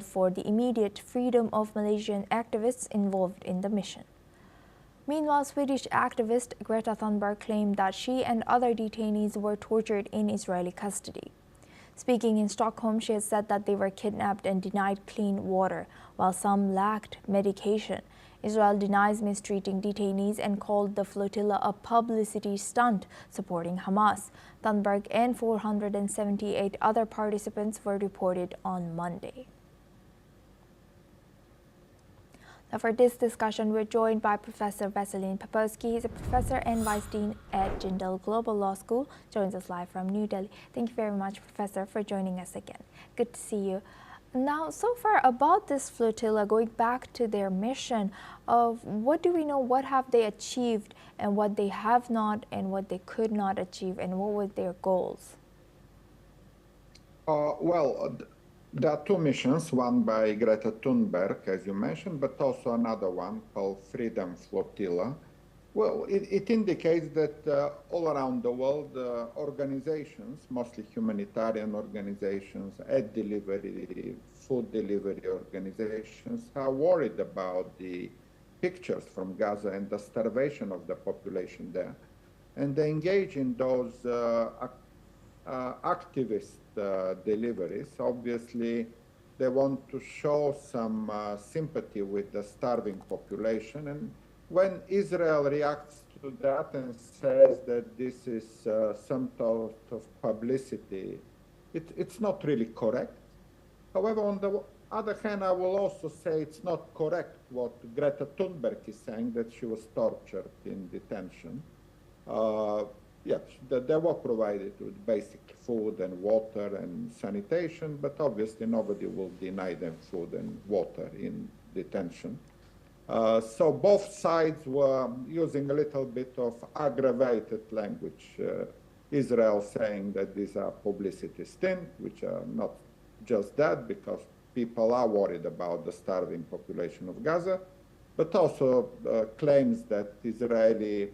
for the immediate freedom of Malaysian activists involved in the mission. Meanwhile, Swedish activist Greta Thunberg claimed that she and other detainees were tortured in Israeli custody. Speaking in Stockholm, she has said that they were kidnapped and denied clean water, while some lacked medication. Israel denies mistreating detainees and called the flotilla a publicity stunt supporting Hamas. Thunberg and 478 other participants were reported on Monday. Now for this discussion, we're joined by Professor Vasilin Popovsky. He's a professor and vice dean at Jindal Global Law School. Joins us live from New Delhi. Thank you very much, Professor, for joining us again. Good to see you. Now, so far about this flotilla, going back to their mission, what do we know? What have they achieved and what they have not and what they could not achieve, and what were their goals? There are two missions, one by Greta Thunberg, as you mentioned, but also another one called Freedom Flotilla. Well, it indicates that all around the world, organizations, mostly humanitarian organizations, aid delivery, food delivery organizations, are worried about the pictures from Gaza and the starvation of the population there. And they engage in those activist deliveries. Obviously, they want to show some sympathy with the starving population. And when Israel reacts to that and says that this is some sort of publicity, it's not really correct. However, on the other hand, I will also say it's not correct what Greta Thunberg is saying, that she was tortured in detention. Yes, they were provided with basic food and water and sanitation, but obviously nobody will deny them food and water in detention. So both sides were using a little bit of aggravated language. Israel saying that these are publicity stints, which are not just that, because people are worried about the starving population of Gaza, but also claims that Israeli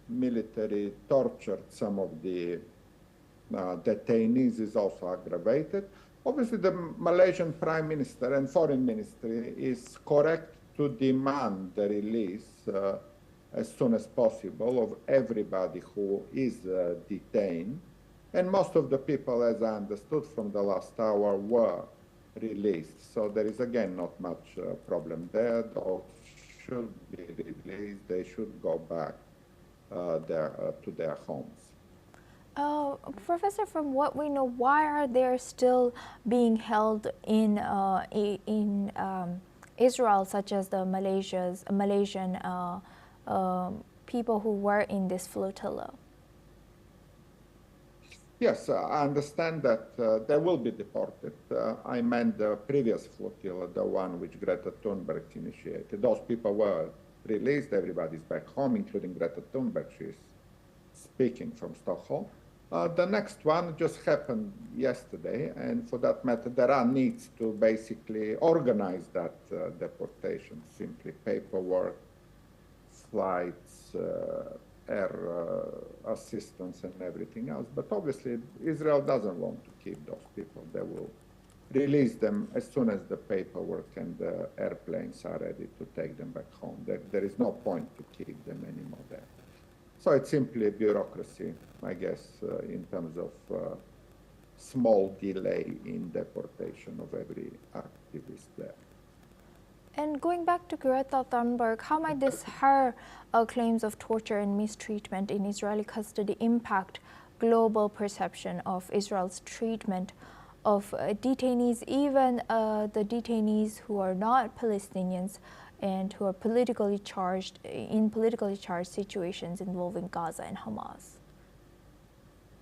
military tortured some of the detainees is also aggravated. Obviously, the Malaysian Prime Minister and Foreign Ministry is correct to demand the release as soon as possible of everybody who is detained. And most of the people, as I understood from the last hour, were released. So there is, again, not much problem there. Those should be released. They should go back to their homes. Professor, from what we know, why are they still being held in Israel, such as the Malaysian people who were in this flotilla? Yes, I understand that they will be deported. I meant the previous flotilla, the one which Greta Thunberg initiated. Those people were released. Everybody's back home, including Greta Thunberg. She's speaking from Stockholm. The next one just happened yesterday, and for that matter, there are needs to basically organize that deportation, simply paperwork, flights, air assistance, and everything else. But obviously, Israel doesn't want to keep those people. They will release them as soon as the paperwork and the airplanes are ready to take them back home. There is no point to keep them anymore there. So it's simply bureaucracy, I guess, in terms of small delay in deportation of every activist there. And going back to Greta Thunberg, how might her claims of torture and mistreatment in Israeli custody impact global perception of Israel's treatment of detainees, even the detainees who are not Palestinians and who are politically charged situations involving Gaza and Hamas?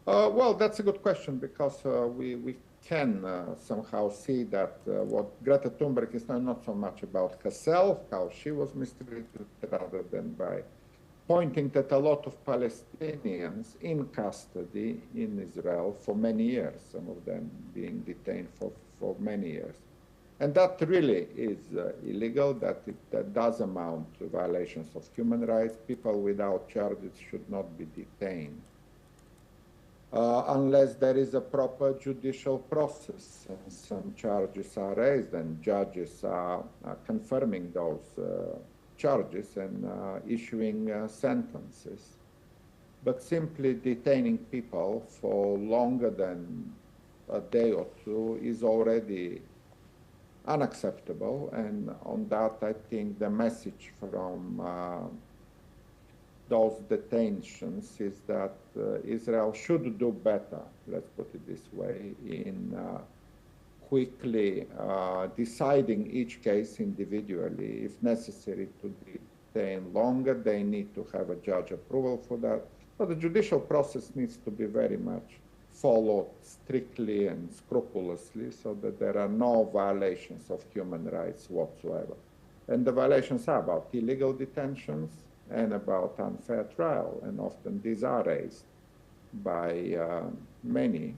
Well, that's a good question, because we can somehow see that what Greta Thunberg is not so much about herself, how she was mistreated, rather than by pointing that a lot of Palestinians in custody in Israel for many years, some of them being detained for many years. And that really is illegal, that does amount to violations of human rights. People without charges should not be detained. unless there is a proper judicial process. And some charges are raised and judges are confirming those charges and issuing sentences. But simply detaining people for longer than a day or two is already unacceptable. And on that, I think the message from those detentions is that Israel should do better, let's put it this way, in quickly deciding each case individually. If necessary to detain longer, they need to have a judge approval for that. But the judicial process needs to be very much followed strictly and scrupulously so that there are no violations of human rights whatsoever. And the violations are about illegal detentions and about unfair trial, and often these are raised by many.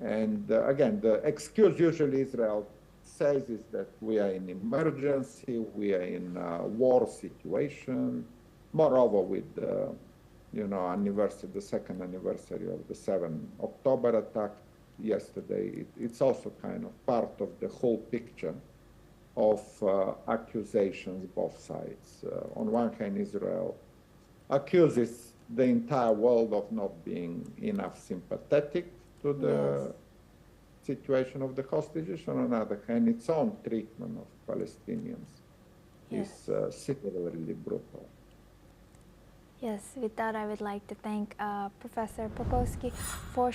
And again, the excuse usually Israel says is that we are in emergency, we are in a war situation. Moreover, with the second anniversary of the 7 October attack yesterday, it's also kind of part of the whole picture of accusations, both sides. On one hand, Israel accuses the entire world of not being enough sympathetic to the situation of the hostages. On the other hand, its own treatment of Palestinians is similarly brutal. Yes, with that, I would like to thank Professor Popovsky for